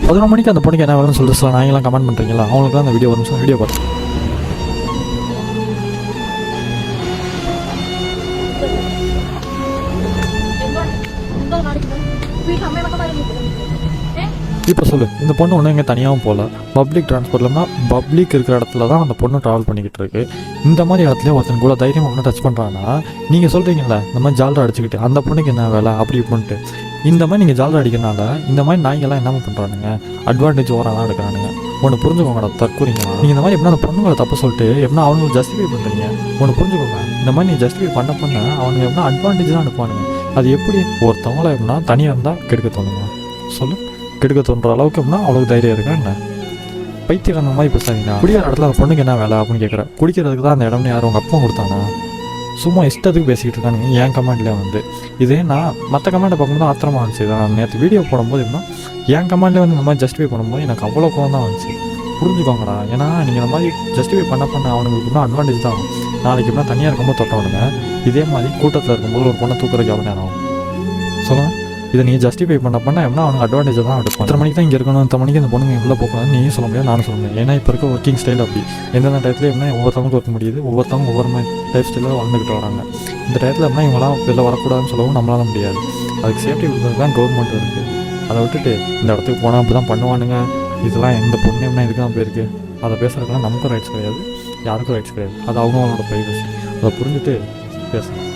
11 மணிக்கு அந்த பொண்ணுக்கு என்ன வேலைன்னு சொல்லிட்டு சில நாங்களாம் கமெண்ட் பண்ணுறீங்களா, அவங்களுக்கு தான் அந்த வீடியோ ஒரு வீடியோ பார்த்து இப்போ சொல்லு. இந்த பொண்ணு ஒன்றும் எங்கே தனியாகவும் போகல, பப்ளிக் டிரான்ஸ்போர்ட்லன்னா பப்ளிக் இருக்கிற இடத்துல தான் அந்த பொண்ணு ட்ராவல் பண்ணிக்கிட்டு இருக்கு. இந்த மாதிரி இடத்துல ஒருத்தன் கூட தைரியம் ஒன்று டச் பண்ணுறான்னா, நீங்கள் சொல்கிறீங்களா இந்த மாதிரி ஜாலரை அடிச்சுக்கிட்டு அந்த பொண்ணுக்கு என்ன வேலை அப்படி இப்படின்ட்டு. இந்த மாதிரி நீங்கள் ஜாலரை அடிக்கிறனால இந்த மாதிரி நாய்கெல்லாம் என்ன பண்ணுறானுங்க, அட்வான்டேஜ் ஓவராலாம் எடுக்கிறானுங்க. ஒன்று புரிஞ்சுக்கோங்கடா தற்கூறிங்களா. நீங்கள் இந்த மாதிரி எப்படின்னா அந்த பொண்ணுங்களை தப்பு சொல்லிட்டு எப்படின்னா அவங்களுக்கு ஜஸ்டிஃபை பண்ணுறீங்க. ஒன்று புரிஞ்சுக்கோங்க, இந்த மாதிரி நீ ஜஸ்டிஃபை பண்ண அவனுங்க எப்படின்னா அட்வான்டேஜ் தான் எடுப்பானுங்க. அது எப்படி ஒருத்தவங்கள எப்படின்னா தனியாக இருந்தால் கெடுக்க தோணுங்க சொல்லு. கெடுக்க தோன்ற அளவுக்கு எப்படின்னா அவ்வளோ தைரியம் இருக்கா என்ன? பைத்தியக்காரங்க மாதிரி பேசாதீங்கன்னா. குடிக்கிற இடத்துல அந்த பொண்ணுக்கு என்ன வேலை அப்படின்னு கேட்குறேன். குடிக்கிறதுக்கு தான் அந்த இடம்னு யாரும் உங்கள் அப்பா கொடுத்தானா? சும்மா இஷ்டத்துக்கு பேசிக்கிட்டு இருக்கானுங்க என் கமெண்ட்லேயே வந்து. இதே நான் மற்ற கமெண்ட்டை பார்க்கும்போது ஆத்திரமா இருந்துச்சு. நான் நேற்று வீடியோ போடும்போது எப்படின்னா என் கமெண்ட்லேயே வந்து இந்த மாதிரி ஜஸ்டிஃபை பண்ணும்போது எனக்கு அவ்வளோ கோவம் தான் வந்துச்சு. புரிஞ்சுக்கோங்கடா. ஏன்னா நீங்கள் இந்த மாதிரி ஜஸ்டிஃபை பண்ண அவனுங்களுக்கு இன்னும் அட்வான்டேஜ் தான் ஆகும். நாளைக்கு எப்படின்னா தனியாக இருக்கும்போது தொட்டவனுங்க இதே மாதிரி கூட்டத்தில் இருக்கும்போது ஒரு பொண்ணை தூக்குறதுக்கு எவ்வளோ நேரம் ஆகும் சொல்லுங்கள். இதை நீங்கள் ஜஸ்டிஃபை பண்ண எப்படின்னா அவனுக்கு அட்வான்டேஜ் தான் எடுக்கும். 10 மணிக்கு தான் இங்கே இருக்கணும், 10 மணிக்கு இந்த பொண்ணுங்க எவ்வளோ போகணும் நீயும் சொல்ல முடியாது, நானும் சொல்ல முடியாது. ஏன்னா இப்போ இருக்க ஒர்க்கிங் ஸ்டைல் அப்படி. எந்தெந்த டயத்தில் எப்படின்னா ஒவ்வொருத்தவங்களுக்கும் இருக்க முடியுது, ஒவ்வொருத்தவங்க ஒவ்வொரு மாதிரி லைஃப் ஸ்டைலில் வளர்ந்துக்கிட்டு வராங்க. இந்த டயத்தில் எப்படின்னா இவங்களாம் வெளில வரக்கூடாதுன்னு சொல்லவும் நம்மளால முடியாது. அதுக்கு சேஃப்டி கொடுக்குறது தான் கவர்மெண்ட் இருக்குது. அதை விட்டுட்டு இந்த இடத்துக்கு போனால் அப்படி தான் பண்ணுவானுங்க, இதெல்லாம் எந்த பொண்ணு எப்படின்னா இதுக்கு தான் போயிருக்கு, அதை பேசுகிறதுக்கெல்லாம் நமக்கும் ரைட்ஸ் கிடையாது, யாருக்கும் ரைட்ஸ் கிடையாது. அது அவங்களோட ப்ரைவசி. அதை புரிஞ்சுட்டு பேசணும்.